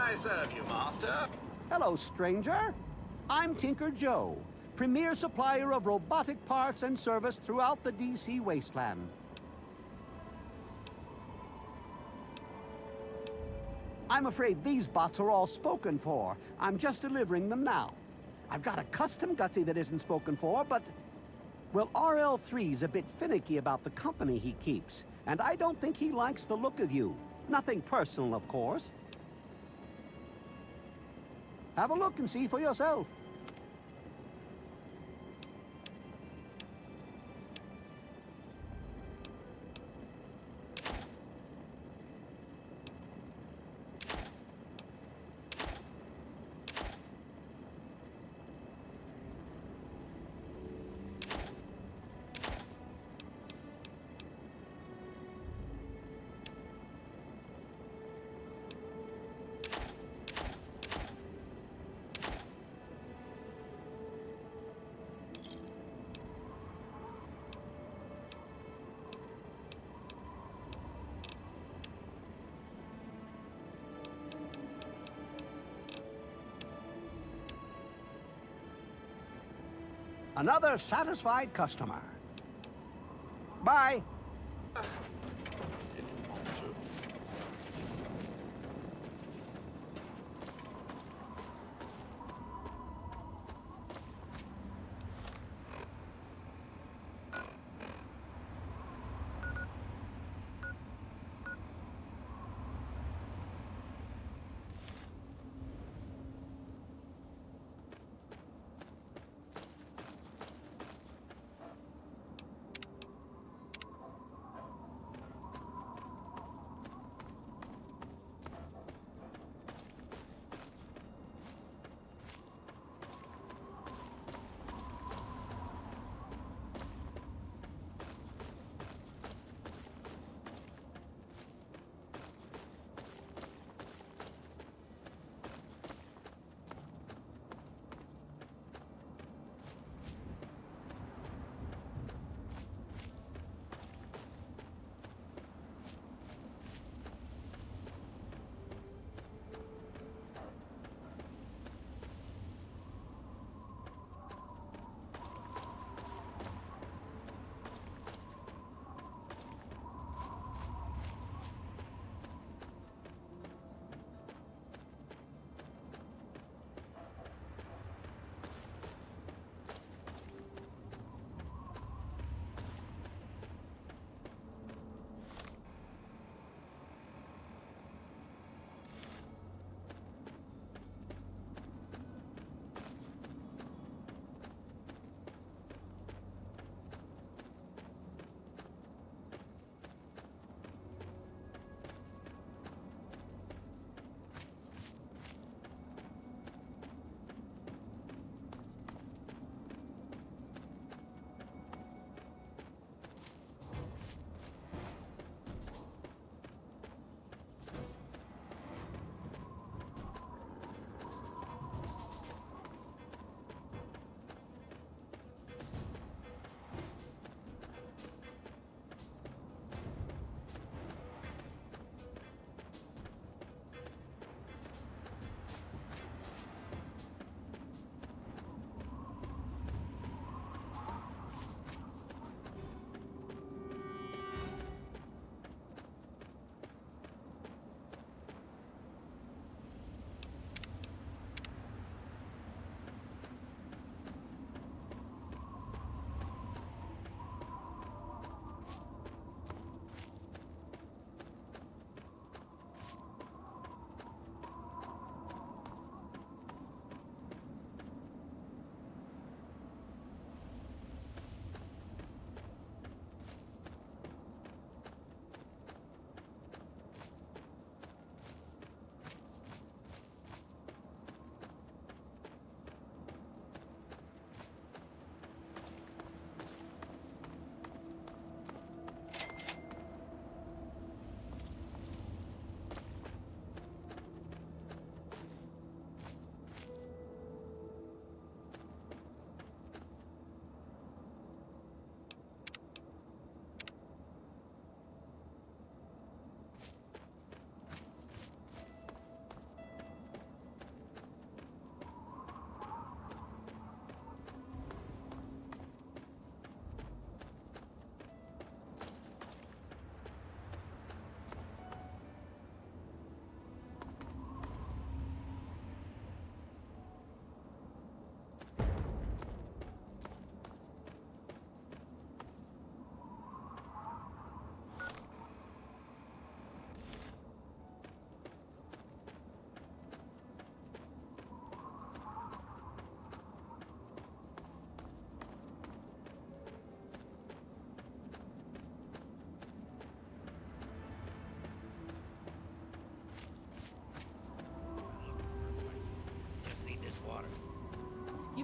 I serve you, master? Hello, stranger. I'm Tinker Joe, premier supplier of robotic parts and service throughout the DC wasteland. I'm afraid these bots are all spoken for. I'm just delivering them now. I've got a custom Gutsy that isn't spoken for, but... well, RL3's a bit finicky about the company he keeps, and I don't think he likes the look of you. Nothing personal, of course. Have a look and see for yourself. Another satisfied customer. Bye. Didn't want to.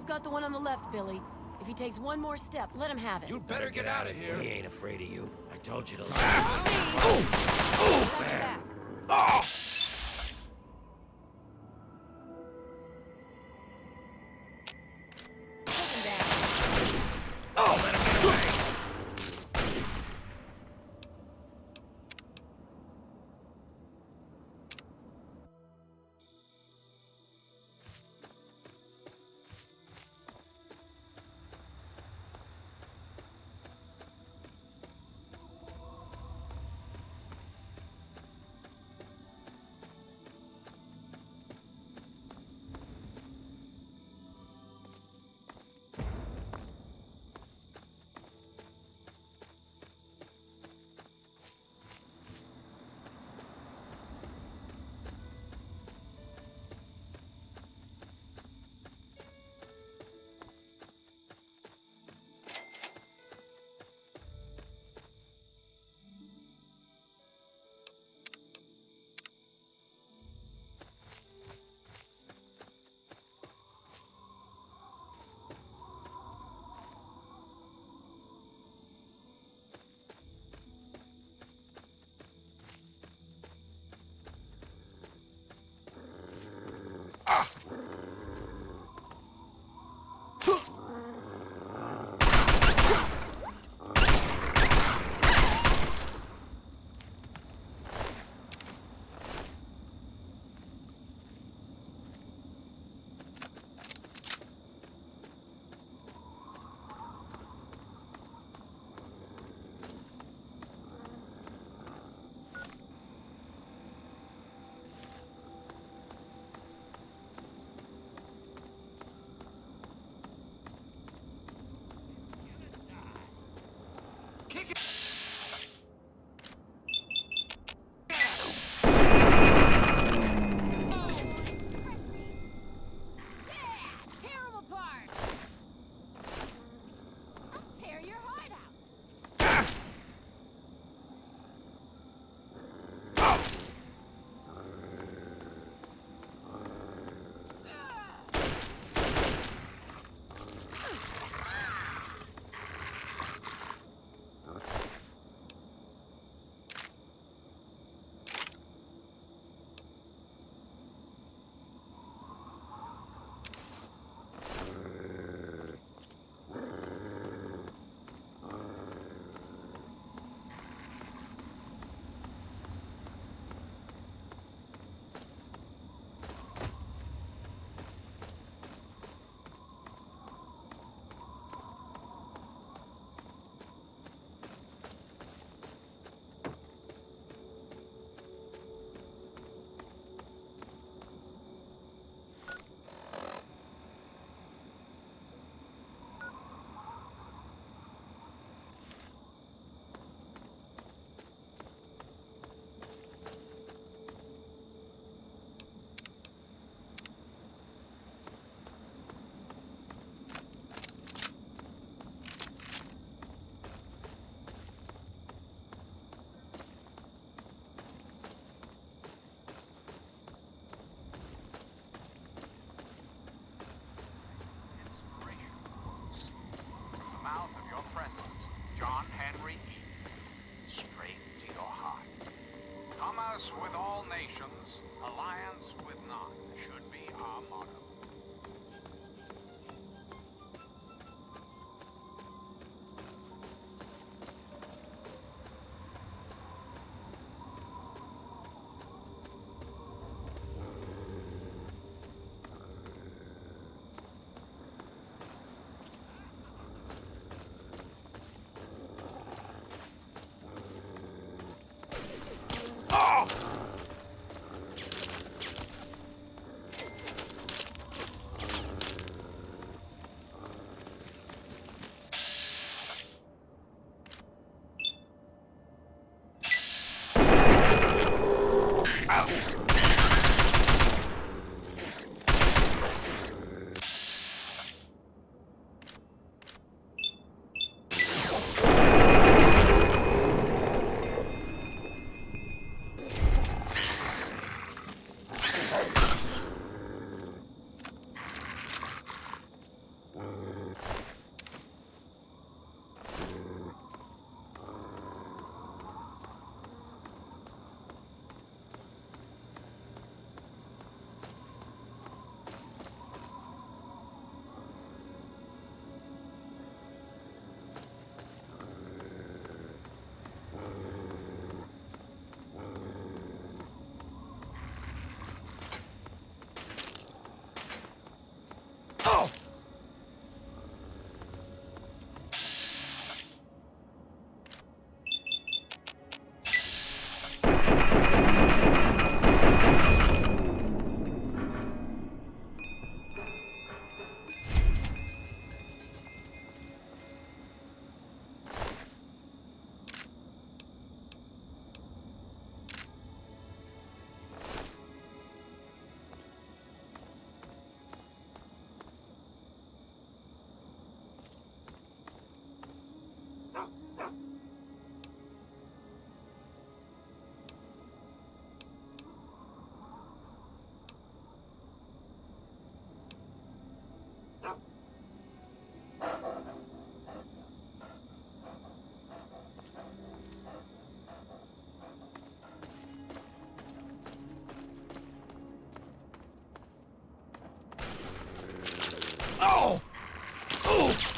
You've got the one on the left, Billy. If he takes one more step, let him have it. You'd better get out of here. He ain't afraid of you. I told you to leave. Watch your back. Take him down. Oh, let him get away. Kick it! With all nations, alliance with none should be our motto. Oh! Oh!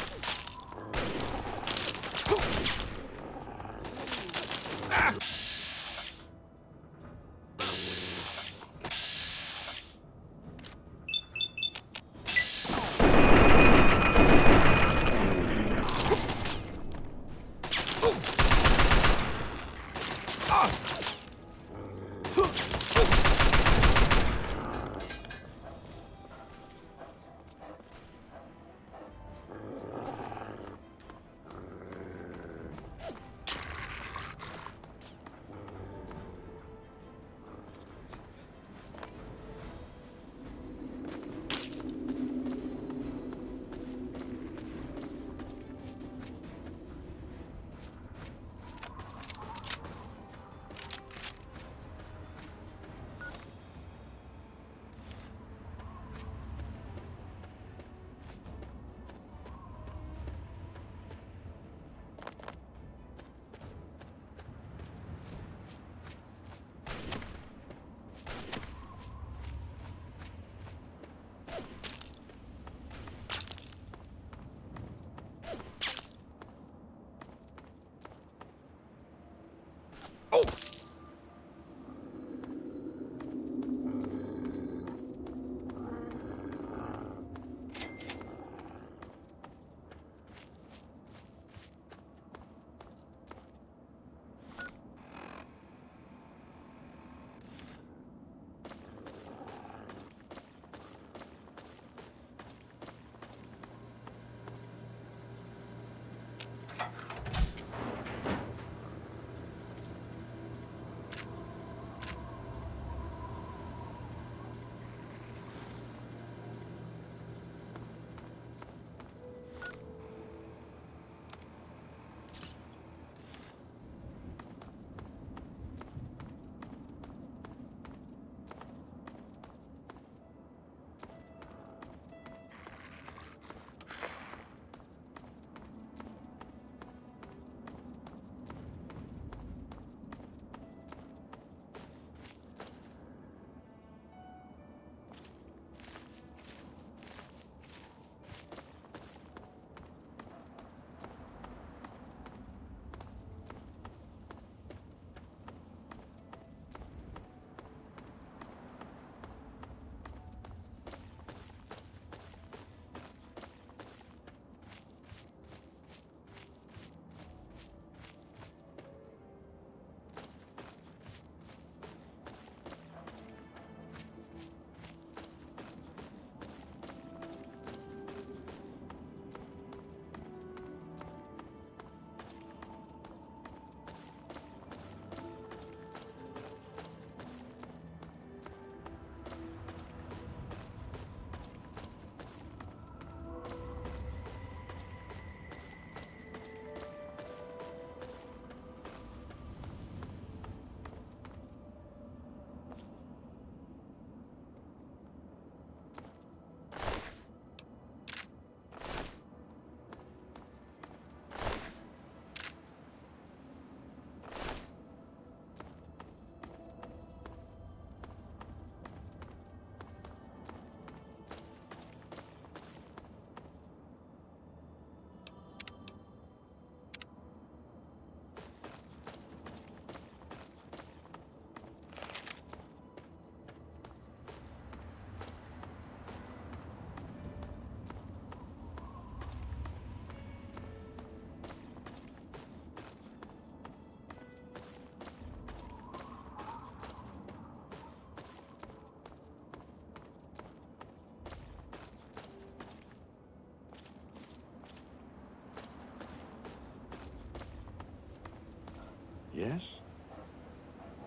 Yes?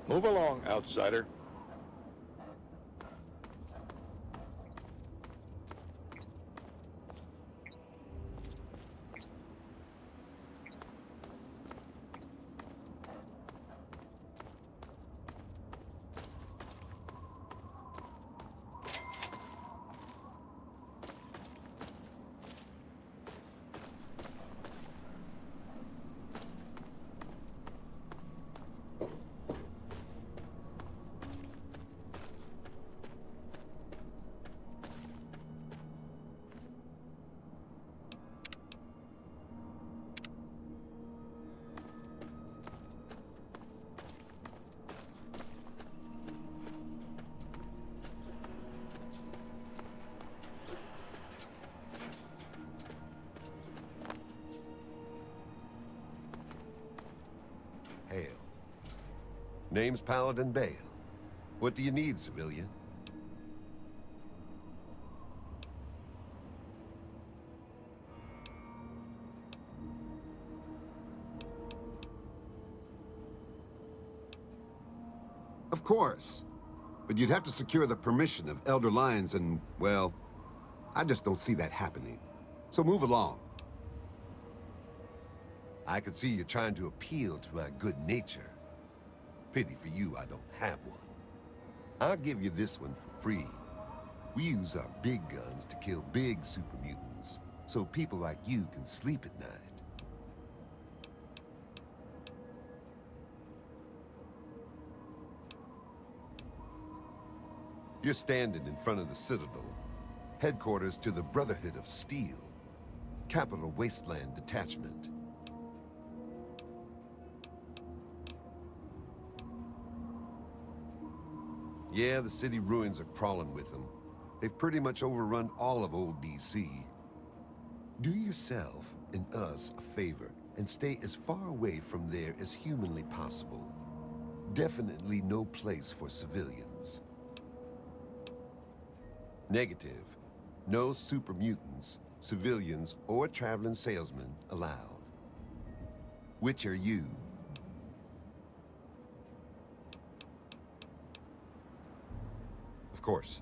Move along, outsider. Name's Paladin Bale. What do you need, civilian? Of course. But you'd have to secure the permission of Elder Lyons and, well, I just don't see that happening. So move along. I can see you're trying to appeal to my good nature. Pity for you I don't have one. I'll give you this one for free. We use our big guns to kill big super mutants, so people like you can sleep at night. You're standing in front of the Citadel, headquarters to the Brotherhood of Steel, Capital Wasteland Detachment. Yeah, the city ruins are crawling with them. They've pretty much overrun all of old DC. Do yourself and us a favor and stay as far away from there as humanly possible. Definitely no place for civilians. Negative. No super mutants, civilians, or traveling salesmen allowed. Which are you? Of course.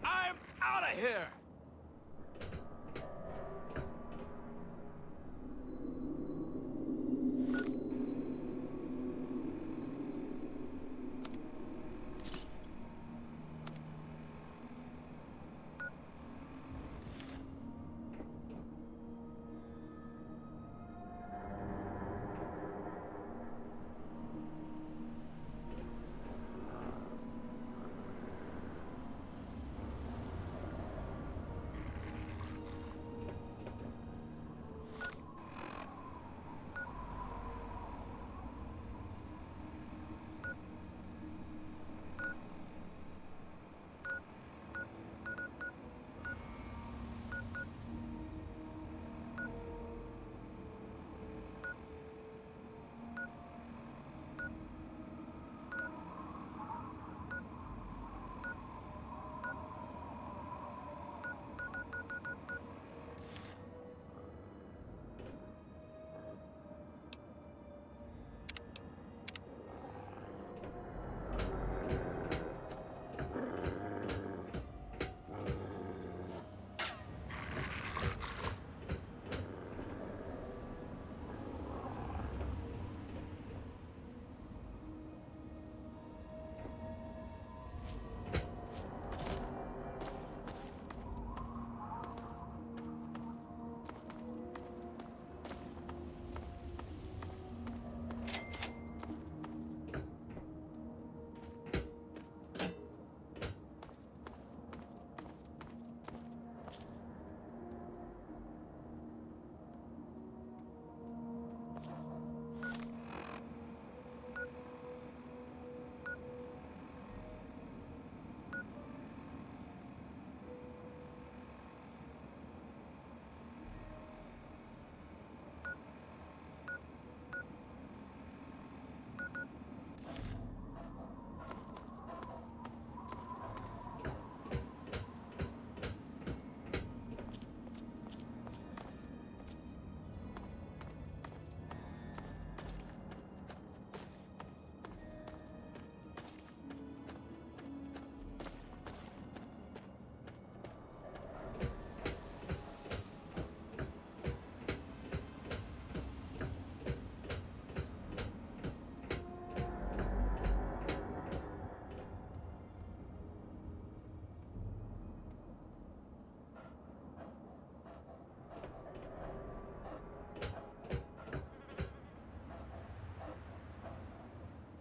I'm out of here!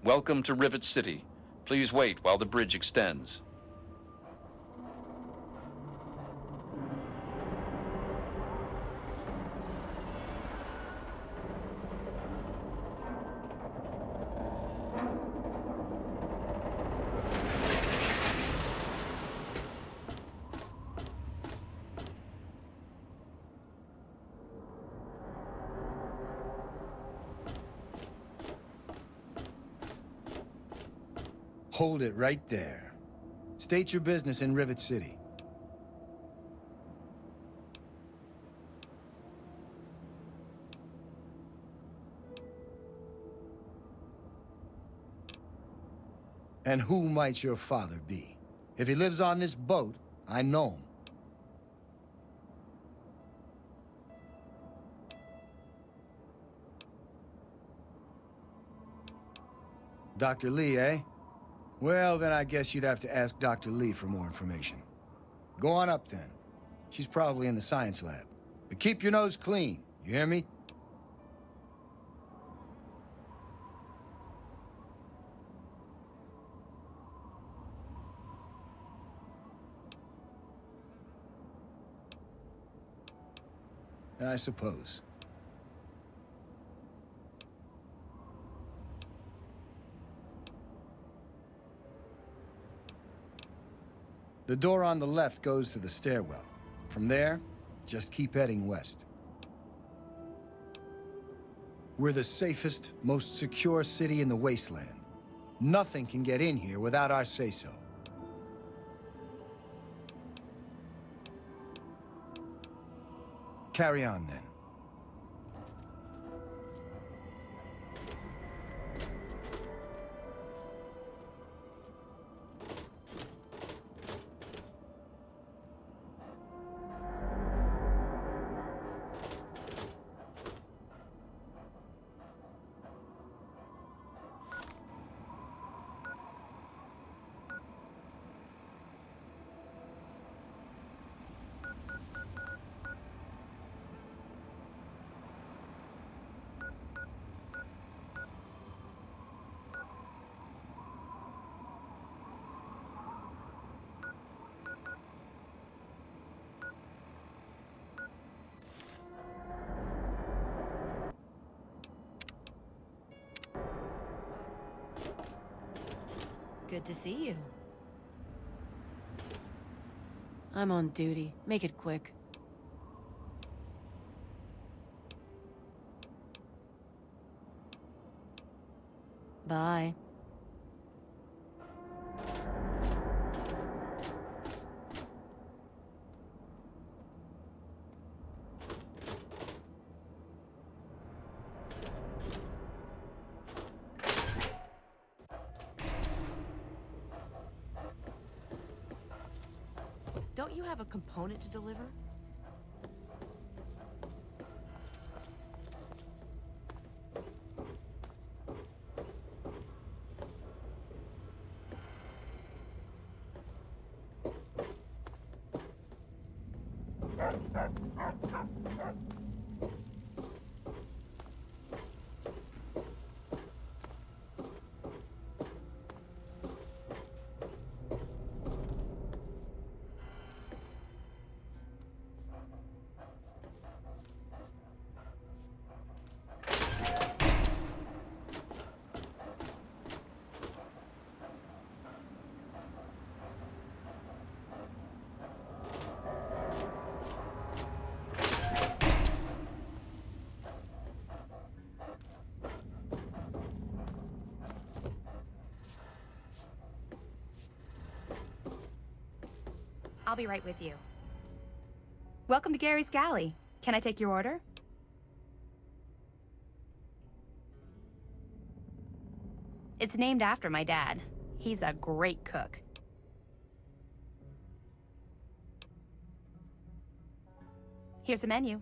Welcome to Rivet City. Please wait while the bridge extends. Hold it right there. State your business in Rivet City. And who might your father be? If he lives on this boat, I know him. Dr. Lee, eh? Well, then I guess you'd have to ask Dr. Lee for more information. Go on up then. She's probably in the science lab. But keep your nose clean, you hear me? I suppose. The door on the left goes to the stairwell. From there, just keep heading west. We're the safest, most secure city in the wasteland. Nothing can get in here without our say-so. Carry on, then. Good to see you. I'm on duty. Make it quick. Bye. Don't you have a component to deliver? I'll be right with you. Welcome to Gary's Galley. Can I take your order? It's named after my dad. He's a great cook. Here's a menu.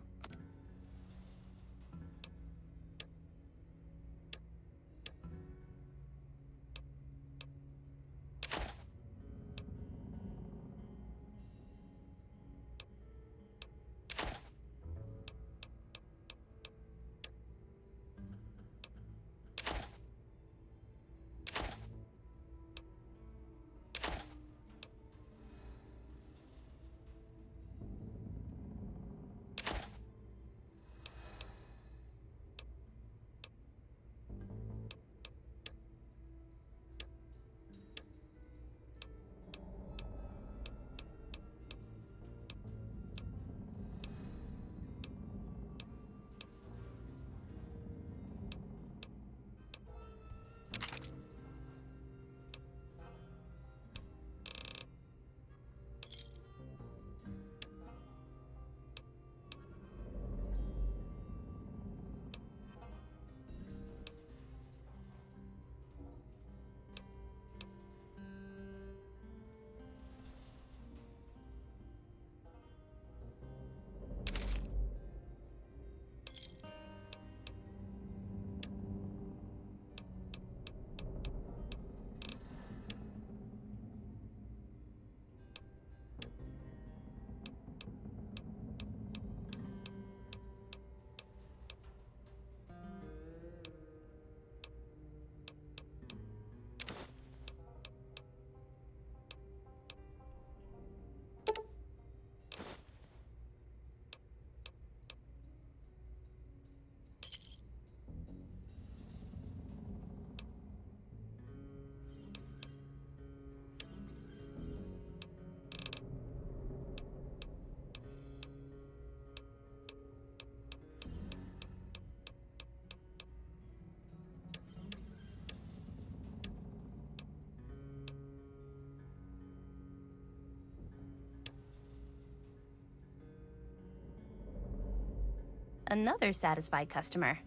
Another satisfied customer.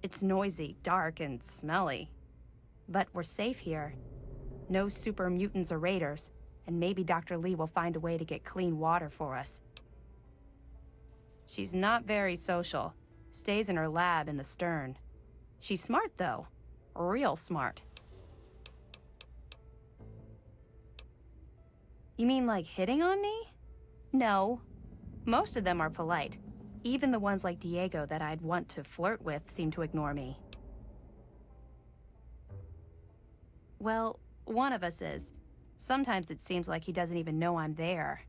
It's noisy, dark, and smelly. But we're safe here. No super mutants or raiders, and maybe Dr. Lee will find a way to get clean water for us. She's not very social. Stays in her lab in the stern. She's smart, though. Real smart. You mean like hitting on me? No. Most of them are polite. Even the ones like Diego that I'd want to flirt with seem to ignore me. Well, one of us is. Sometimes it seems like he doesn't even know I'm there.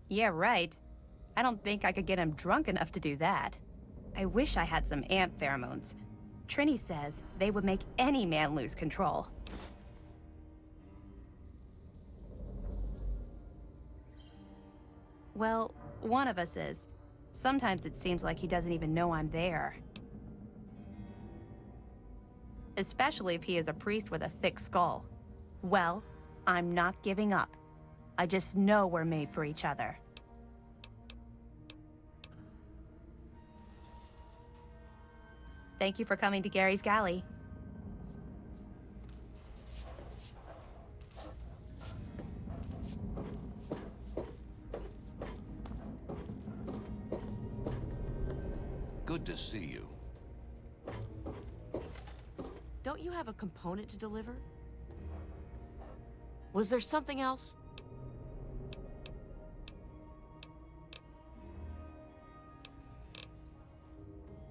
Yeah, right. I don't think I could get him drunk enough to do that. I wish I had some ant pheromones. Trini says they would make any man lose control. Well, one of us is. Sometimes it seems like he doesn't even know I'm there. Especially if he is a priest with a thick skull. Well, I'm not giving up. I just know we're made for each other. Thank you for coming to Gary's Galley. Good to see you. Don't you have a component to deliver? Was there something else?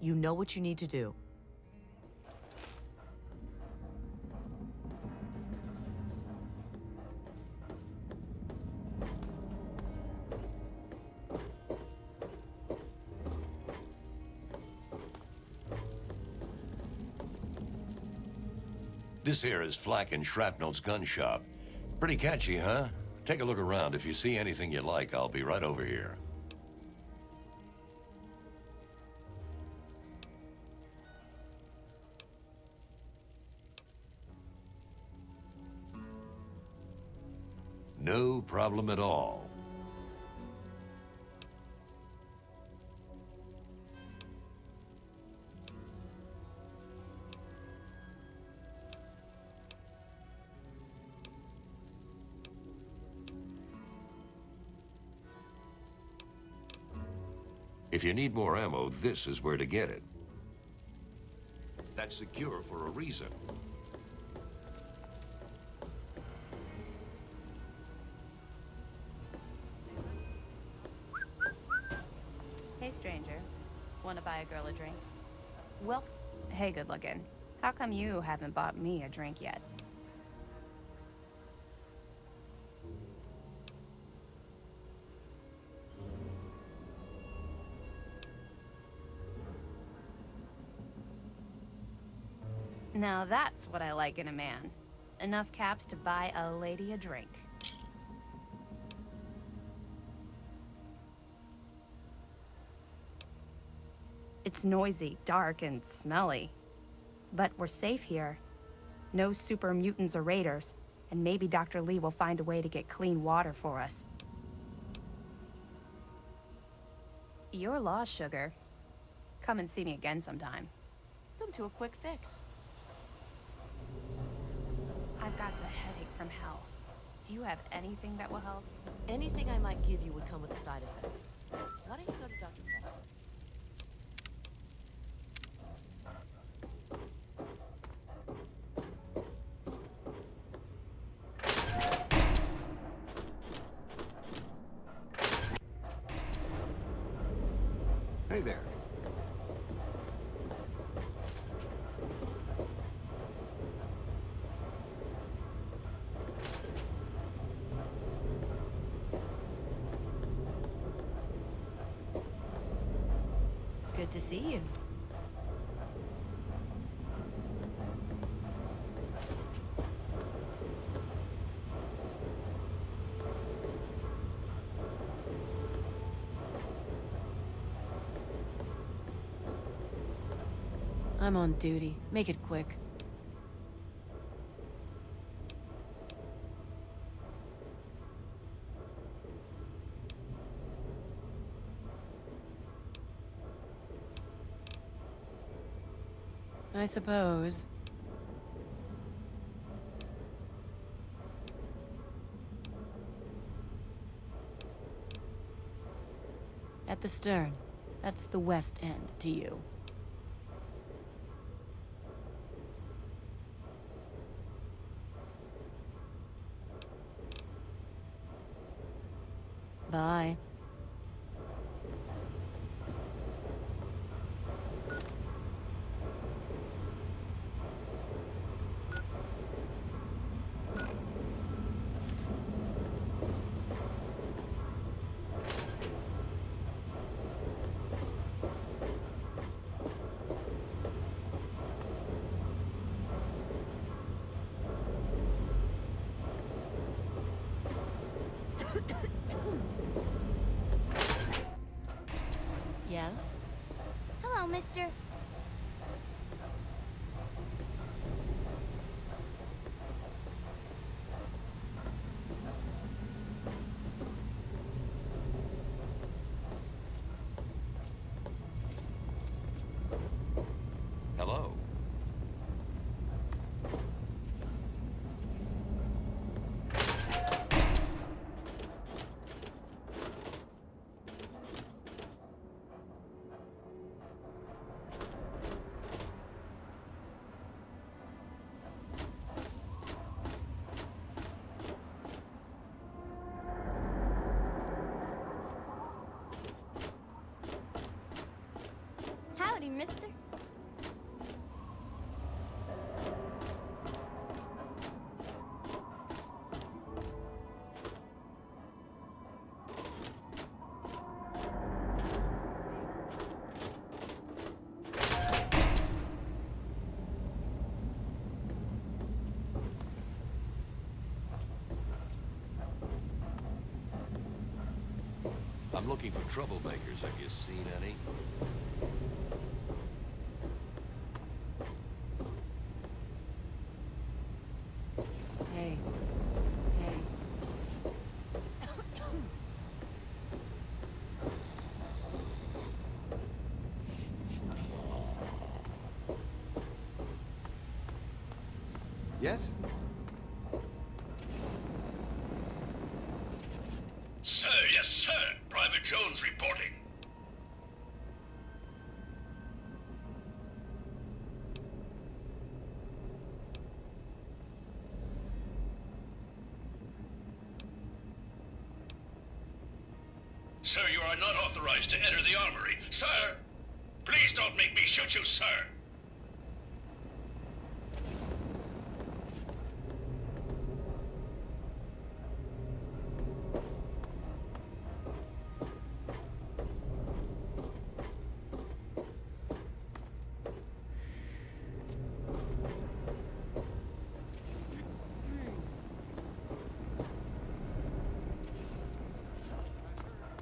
You know what you need to do. This here is Flack and Shrapnel's gun shop. Pretty catchy, huh? Take a look around. If you see anything you like, I'll be right over here. No problem at all. If you need more ammo, this is where to get it. That's secure for a reason. Hey, stranger. Want to buy a girl a drink? Well, hey, good looking. How come you haven't bought me a drink yet? Now that's what I like in a man. Enough caps to buy a lady a drink. It's noisy, dark, and smelly. But we're safe here. No super mutants or raiders, and maybe Dr. Lee will find a way to get clean water for us. You're lost, sugar. Come and see me again sometime. Come to a quick fix. I've got the headache from hell. Do you have anything that will help? Anything I might give you would come with a side effect. Why don't you go to Dr. Kessler? Hey there. Good to see you. I'm on duty. Make it quick. I suppose. At the stern. That's the west end to you. Bye. Yes? Hello, mister. Hello. Howdy, mister. I'm looking for troublemakers. Have you seen any? Hey. Hey. Yes? Sir, yes, sir. Private Jones reporting. Sir, you are not authorized to enter the armory. Sir! Please don't make me shoot you, sir!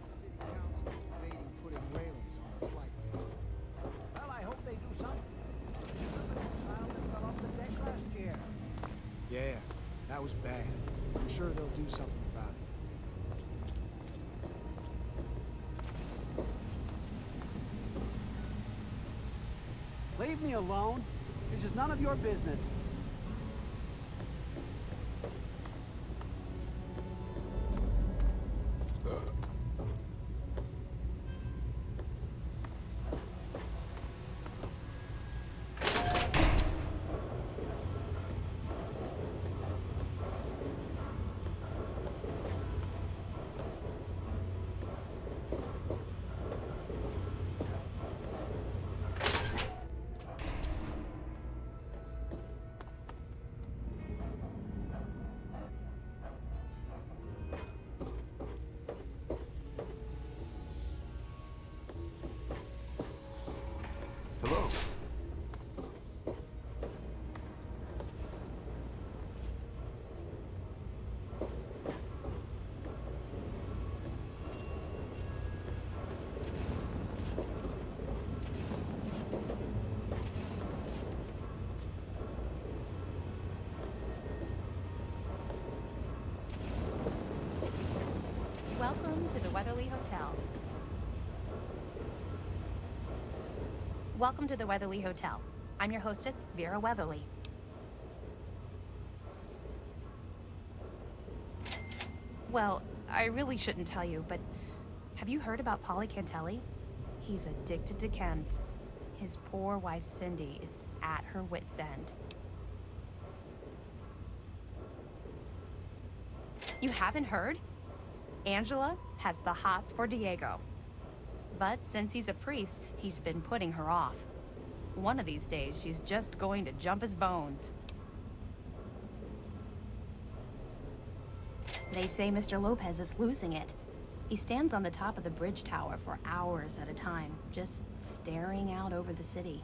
The city council is debating putting railings on the flight way. Well, I hope they do something. Remember that child that fell off the deck last year? Yeah, that was bad. I'm sure they'll do something about it. Leave me alone. This is none of your business. Hello. Welcome to the Weatherly Hotel. Welcome to the Weatherly Hotel. I'm your hostess, Vera Weatherly. Well, I really shouldn't tell you, but have you heard about Polly Cantelli? He's addicted to chems. His poor wife, Cindy, is at her wit's end. You haven't heard? Angela has the hots for Diego. But since he's a priest, he's been putting her off. One of these days, she's just going to jump his bones. They say Mr. Lopez is losing it. He stands on the top of the bridge tower for hours at a time, just staring out over the city.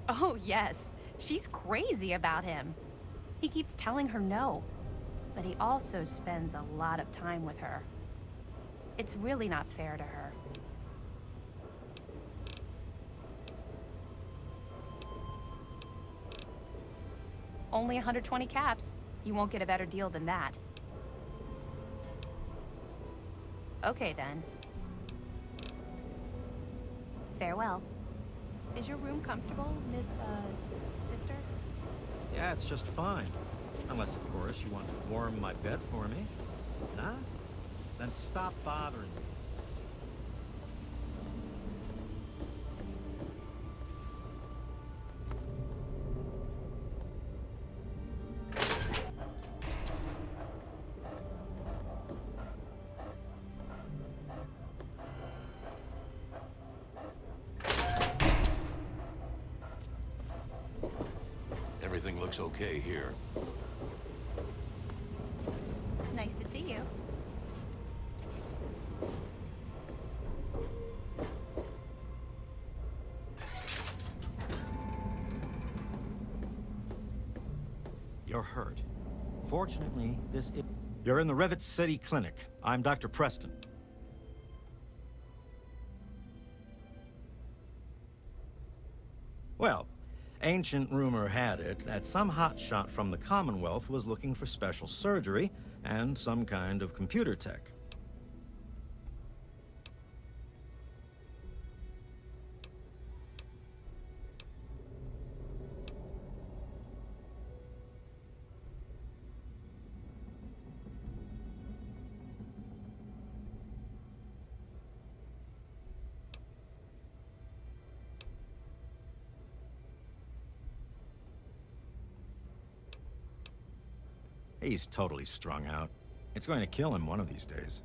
Oh, yes. She's crazy about him. He keeps telling her no, but he also spends a lot of time with her. It's really not fair to her. Only 120 caps. You won't get a better deal than that. Okay, then. Farewell. Is your room comfortable, Miss, sister? Yeah, it's just fine. Unless, of course, you want to warm my bed for me. Nah? Then stop bothering me. Everything looks okay here. Nice to see you. You're hurt. Fortunately, this is... You're in the Rivet City Clinic. I'm Dr. Preston. Well, ancient rumor had it that some hotshot from the Commonwealth was looking for special surgery and some kind of computer tech. He's totally strung out. It's going to kill him one of these days.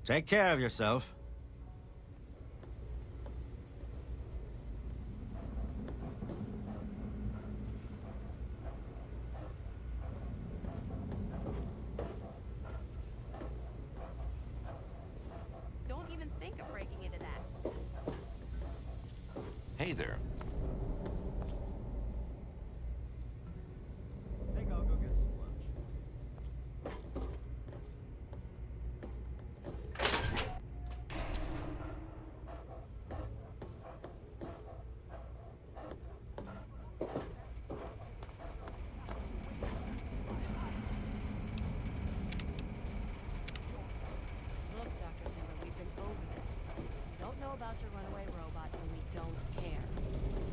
Take care of yourself. Hey there. I think I'll go get some lunch. Look, Dr. Zimmer, we've been over this. We don't know about your runaway robot, and we don't care.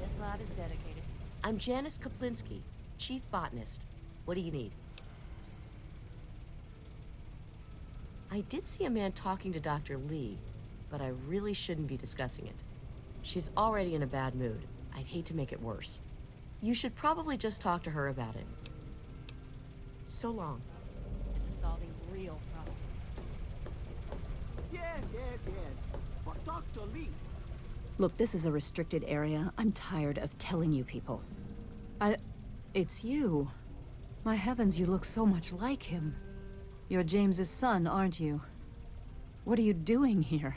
This lab is dedicated. I'm Janice Kaplinski, Chief Botanist. What do you need? I did see a man talking to Dr. Lee, but I really shouldn't be discussing it. She's already in a bad mood. I'd hate to make it worse. You should probably just talk to her about it. So long. Into solving real problems. Yes, yes, yes. But Dr. Lee... Look, this is a restricted area. I'm tired of telling you people. It's you. My heavens, you look so much like him. You're James's son, aren't you? What are you doing here?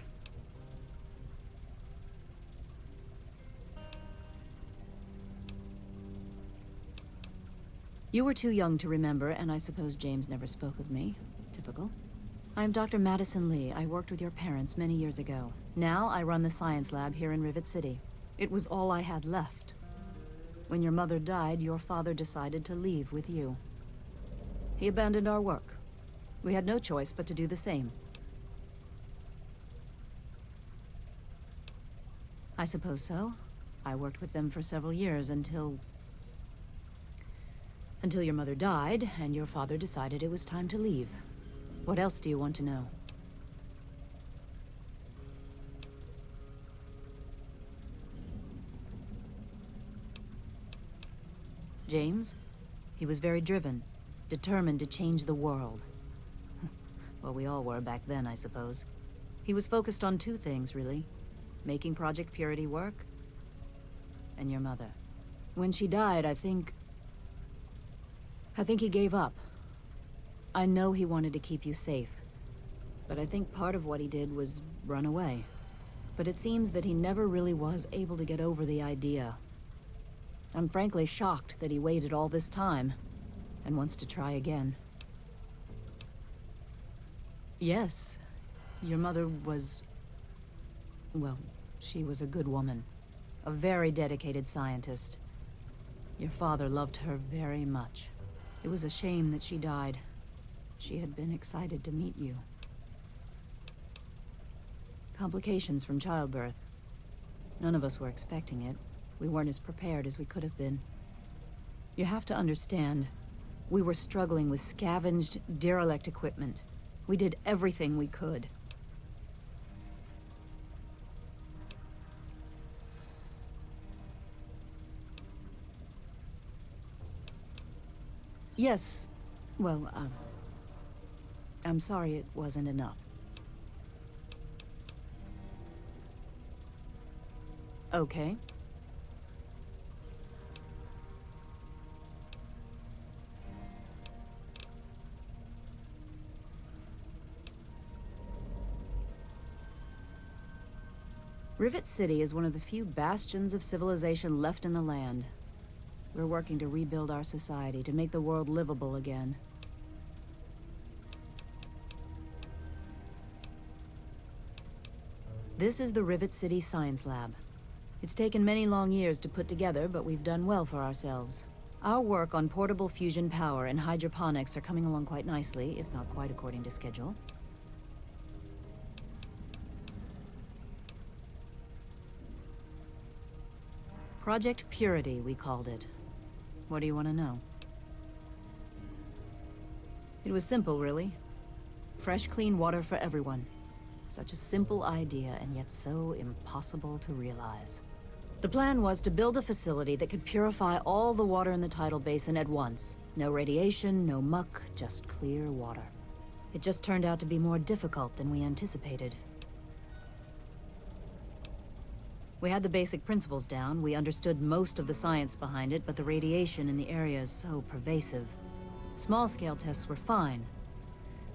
You were too young to remember, and I suppose James never spoke of me. Typical. I'm Dr. Madison Lee. I worked with your parents many years ago. Now I run the science lab here in Rivet City. It was all I had left. When your mother died, your father decided to leave with you. He abandoned our work. We had no choice but to do the same. I suppose so. I worked with them for several years until your mother died, and your father decided it was time to leave. What else do you want to know? James? He was very driven, determined to change the world. Well, we all were back then, I suppose. He was focused on two things, really. Making Project Purity work, and your mother. When she died, I think he gave up. I know he wanted to keep you safe, but I think part of what he did was run away. But it seems that he never really was able to get over the idea. I'm frankly shocked that he waited all this time, and wants to try again. Yes, your mother was... well, she was a good woman. A very dedicated scientist. Your father loved her very much. It was a shame that she died. She had been excited to meet you. Complications from childbirth. None of us were expecting it. We weren't as prepared as we could have been. You have to understand, we were struggling with scavenged, derelict equipment. We did everything we could. Yes, well, I'm sorry it wasn't enough. Okay. Rivet City is one of the few bastions of civilization left in the land. We're working to rebuild our society, to make the world livable again. This is the Rivet City Science Lab. It's taken many long years to put together, but we've done well for ourselves. Our work on portable fusion power and hydroponics are coming along quite nicely, if not quite according to schedule. Project Purity, we called it. What do you want to know? It was simple, really. Fresh, clean water for everyone. Such a simple idea, and yet so impossible to realize. The plan was to build a facility that could purify all the water in the tidal basin at once. No radiation, no muck, just clear water. It just turned out to be more difficult than we anticipated. We had the basic principles down, we understood most of the science behind it, but the radiation in the area is so pervasive. Small-scale tests were fine,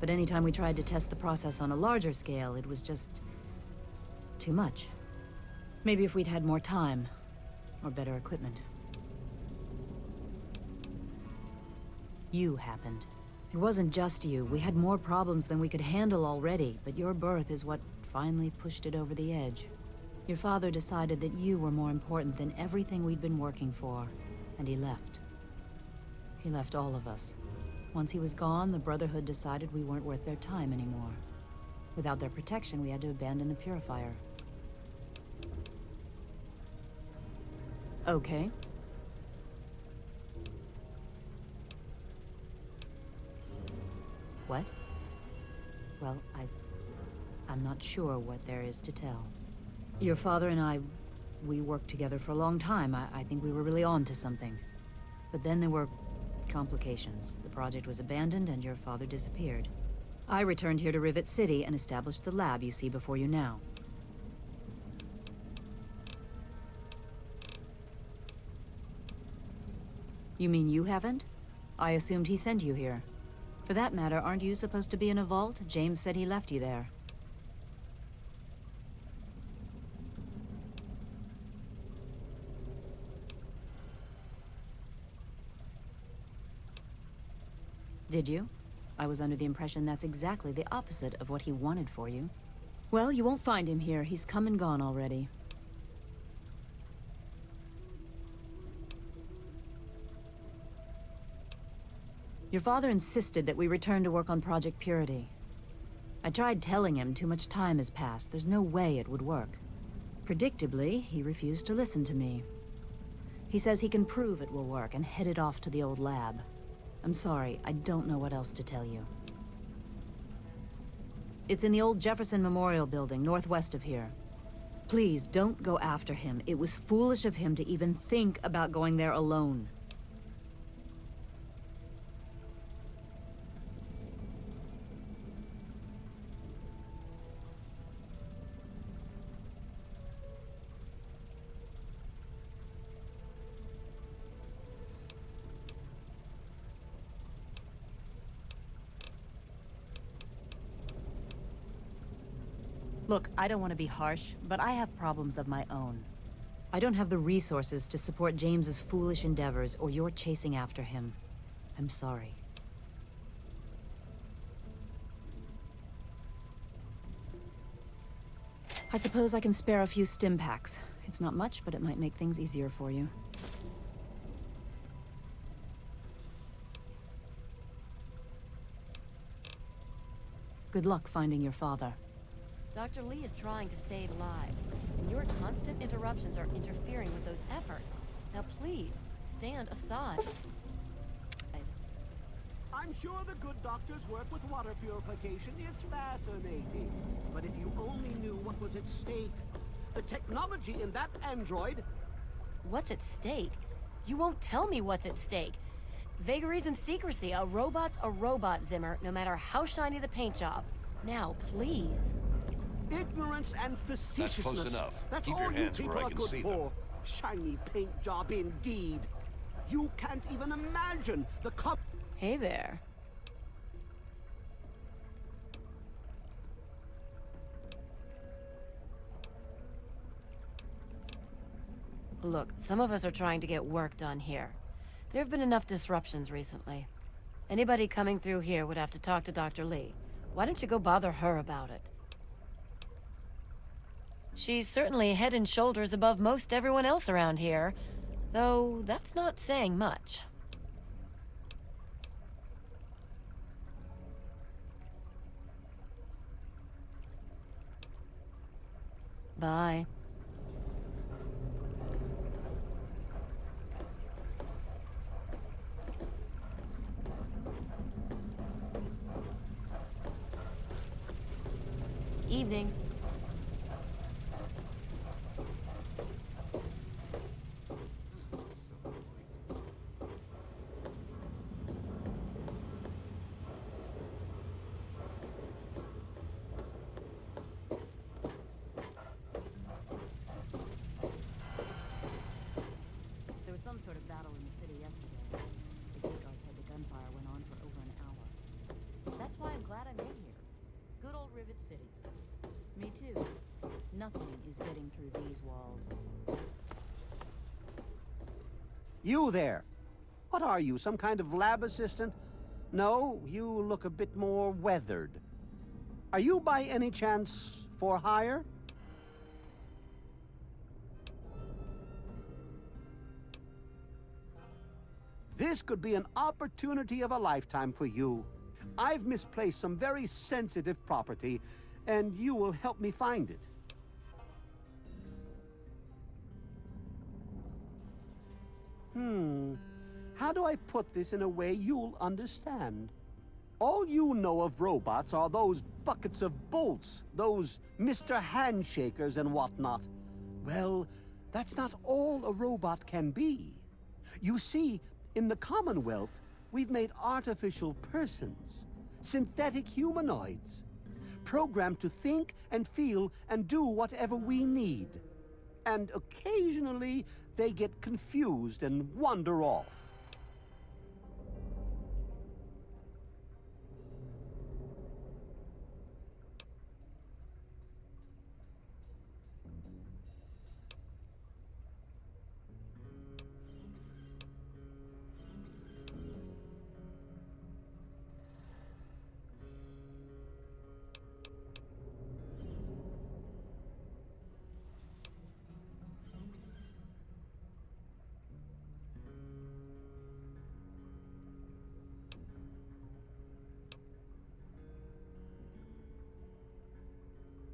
but anytime we tried to test the process on a larger scale, it was just... too much. Maybe if we'd had more time, or better equipment. You happened. It wasn't just you. We had more problems than we could handle already, but your birth is what finally pushed it over the edge. Your father decided that you were more important than everything we'd been working for, and he left. He left all of us. Once he was gone, the Brotherhood decided we weren't worth their time anymore. Without their protection, we had to abandon the Purifier. Okay. What? Well, I'm not sure what there is to tell. Your father and I, we worked together for a long time. I think we were really on to something. But then there were complications. The project was abandoned and your father disappeared. I returned here to Rivet City and established the lab you see before you now. You mean you haven't? I assumed he sent you here. For that matter, aren't you supposed to be in a vault? James said he left you there. Did you? I was under the impression that's exactly the opposite of what he wanted for you. Well, you won't find him here. He's come and gone already. Your father insisted that we return to work on Project Purity. I tried telling him too much time has passed. There's no way it would work. Predictably, he refused to listen to me. He says he can prove it will work and headed off to the old lab. I'm sorry, I don't know what else to tell you. It's in the old Jefferson Memorial Building, northwest of here. Please, don't go after him. It was foolish of him to even think about going there alone. Look, I don't want to be harsh, but I have problems of my own. I don't have the resources to support James's foolish endeavors or your chasing after him. I'm sorry. I suppose I can spare a few stim packs. It's not much, but it might make things easier for you. Good luck finding your father. Dr. Lee is trying to save lives, and your constant interruptions are interfering with those efforts. Now please, stand aside. I'm sure the good doctor's work with water purification is fascinating. But if you only knew what was at stake. The technology in that android... What's at stake? You won't tell me what's at stake. Vagaries and secrecy. A robot's a robot, Zimmer, no matter how shiny the paint job. Now, please. Ignorance and facetiousness. That's close enough. That's Keep all your you hands people where I are can good see for. them. Shiny paint job indeed. You can't even imagine the Hey there. Look, some of us are trying to get work done here. There have been enough disruptions recently. Anybody coming through here would have to talk to Dr. Lee. Why don't you go bother her about it? She's certainly head and shoulders above most everyone else around here, though that's not saying much. Bye. Evening. There was some sort of battle in the city yesterday. The gate guard said the gunfire went on for over an hour. That's why I'm glad I'm in here. Good old Rivet City. Me too. Nothing is getting through these walls. You there! What are you, some kind of lab assistant? No, you look a bit more weathered. Are you by any chance for hire? This could be an opportunity of a lifetime for you. I've misplaced some very sensitive property, and you will help me find it. How do I put this in a way you'll understand? All you know of robots are those buckets of bolts, those Mr. Handshakers and whatnot. Well, that's not all a robot can be. You see, in the Commonwealth, we've made artificial persons, synthetic humanoids, programmed to think and feel and do whatever we need. And occasionally, they get confused and wander off.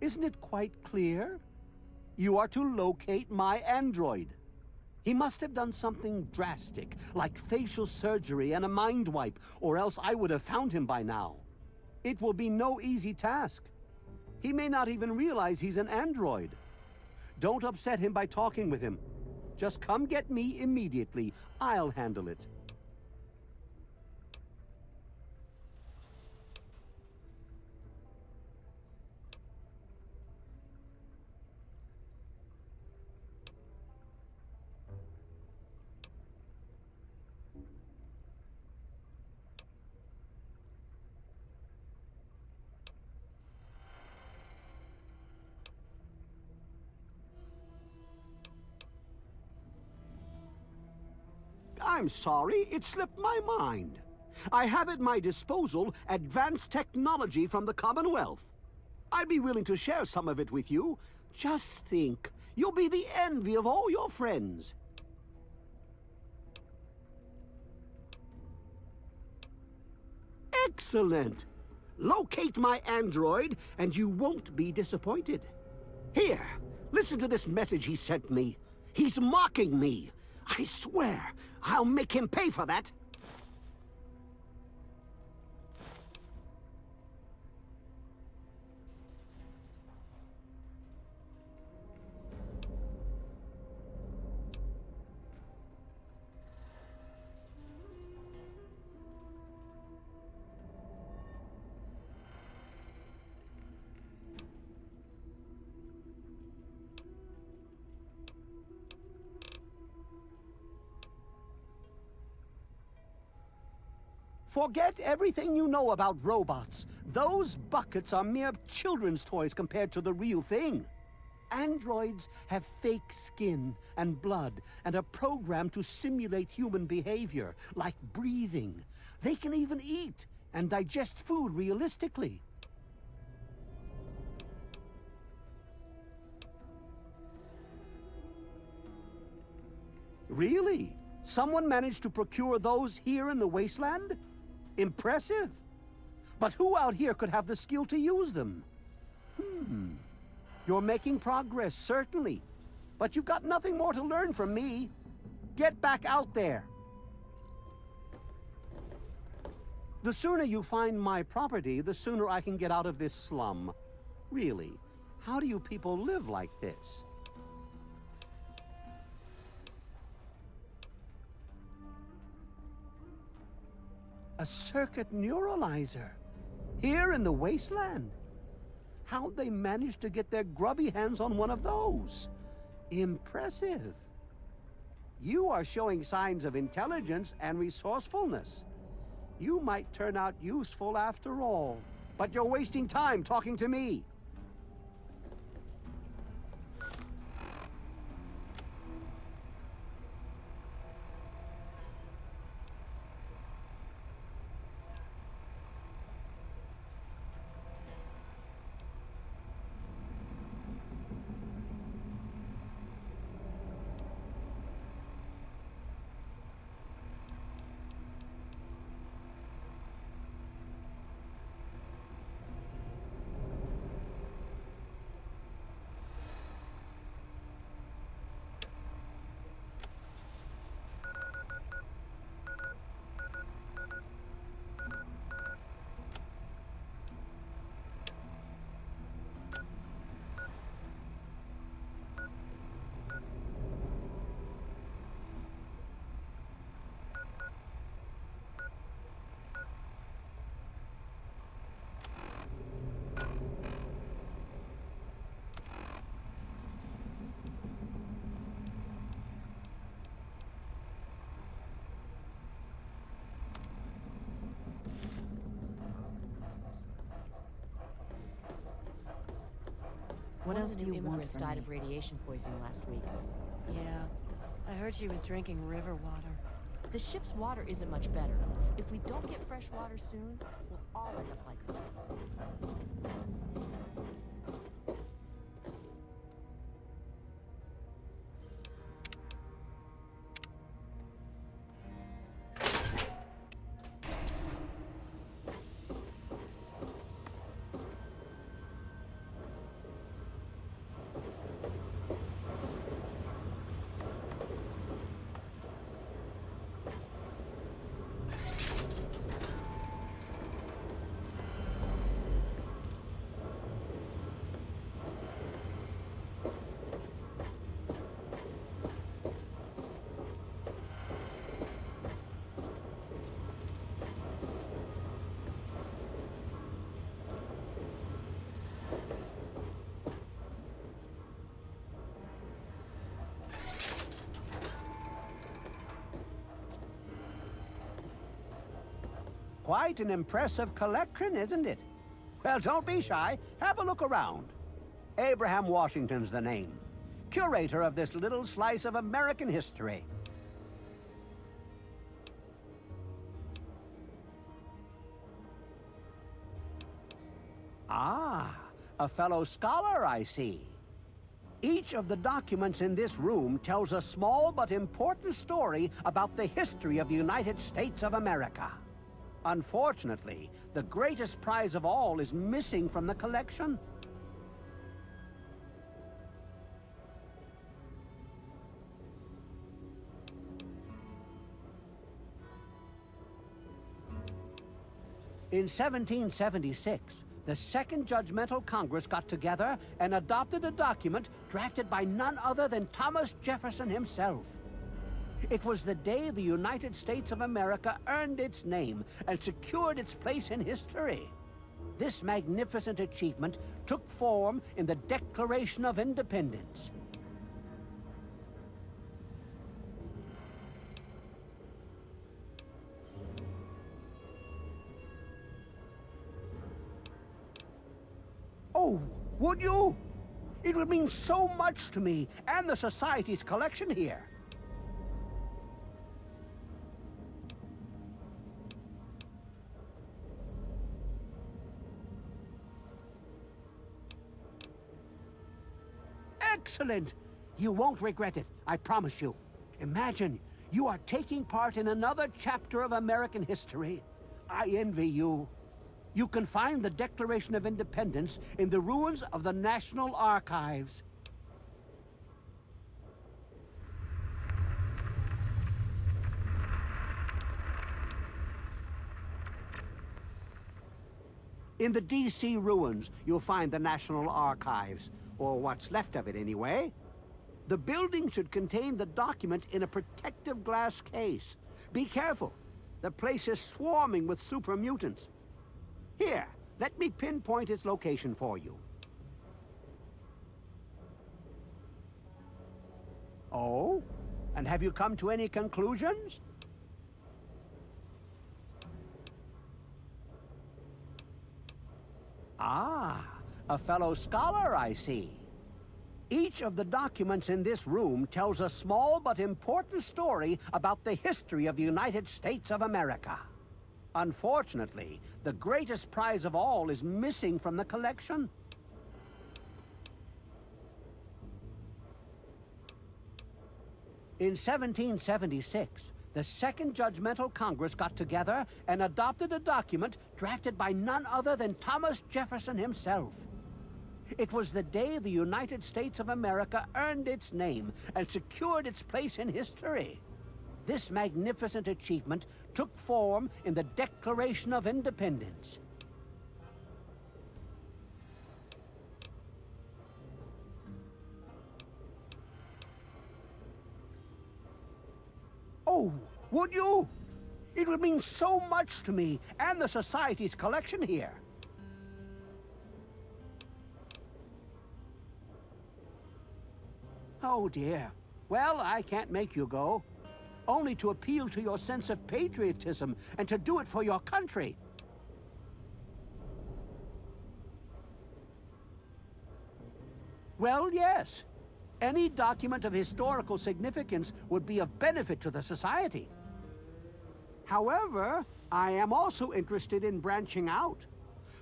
Isn't it quite clear? You are to locate my android. He must have done something drastic, like facial surgery and a mind wipe, or else I would have found him by now. It will be no easy task. He may not even realize he's an android. Don't upset him by talking with him. Just come get me immediately. I'll handle it. I'm sorry, it slipped my mind. I have at my disposal advanced technology from the Commonwealth. I'd be willing to share some of it with you. Just think, you'll be the envy of all your friends. Excellent! Locate my android, and you won't be disappointed. Here, listen to this message he sent me. He's mocking me. I swear, I'll make him pay for that. Forget everything you know about robots. Those buckets are mere children's toys compared to the real thing. Androids have fake skin and blood and are programmed to simulate human behavior, like breathing. They can even eat and digest food realistically. Really? Someone managed to procure those here in the wasteland? Impressive. But who out here could have the skill to use them? You're making progress, certainly. But you've got nothing more to learn from me. Get back out there. The sooner you find my property, the sooner I can get out of this slum. Really, how do you people live like this? A circuit neuralizer? Here in the wasteland? How'd they manage to get their grubby hands on one of those? Impressive. You are showing signs of intelligence and resourcefulness. You might turn out useful after all. But you're wasting time talking to me. What else do you want Immigrants from died me? of radiation poisoning last week. Yeah, I heard she was drinking river water. The ship's water isn't much better. If we don't get fresh water soon, we'll all end up like her. Quite an impressive collection, isn't it? Well, don't be shy. Have a look around. Abraham Washington's the name. Curator of this little slice of American history. Ah, a fellow scholar, I see. Each of the documents in this room tells a small but important story about the history of the United States of America. Unfortunately, the greatest prize of all is missing from the collection. In 1776, the Second Judgmental Congress got together and adopted a document drafted by none other than Thomas Jefferson himself. It was the day the United States of America earned its name and secured its place in history. This magnificent achievement took form in the Declaration of Independence. Oh, would you? It would mean so much to me and the Society's collection here. Excellent! You won't regret it, I promise you. Imagine, you are taking part in another chapter of American history. I envy you. You can find the Declaration of Independence in the ruins of the National Archives. In the D.C. ruins, you'll find the National Archives, or what's left of it anyway. The building should contain the document in a protective glass case. Be careful. The place is swarming with super mutants. Here, let me pinpoint its location for you. Oh? And have you come to any conclusions? Ah, a fellow scholar, I see. Each of the documents in this room tells a small but important story about the history of the United States of America. Unfortunately, the greatest prize of all is missing from the collection. In 1776, the Second Judgmental Congress got together and adopted a document drafted by none other than Thomas Jefferson himself. It was the day the United States of America earned its name and secured its place in history. This magnificent achievement took form in the Declaration of Independence. Oh, would you? It would mean so much to me and the Society's collection here. Oh dear. Well, I can't make you go. Only to appeal to your sense of patriotism and to do it for your country. Well, yes. Any document of historical significance would be of benefit to the Society. However, I am also interested in branching out.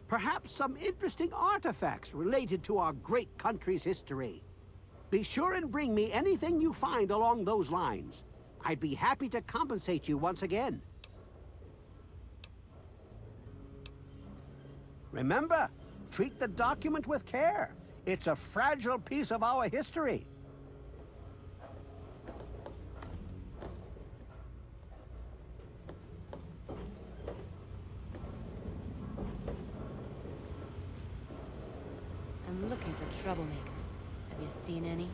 Perhaps some interesting artifacts related to our great country's history. Be sure and bring me anything you find along those lines. I'd be happy to compensate you once again. Remember, treat the document with care. It's a fragile piece of our history. I'm looking for troublemakers. Have you seen any?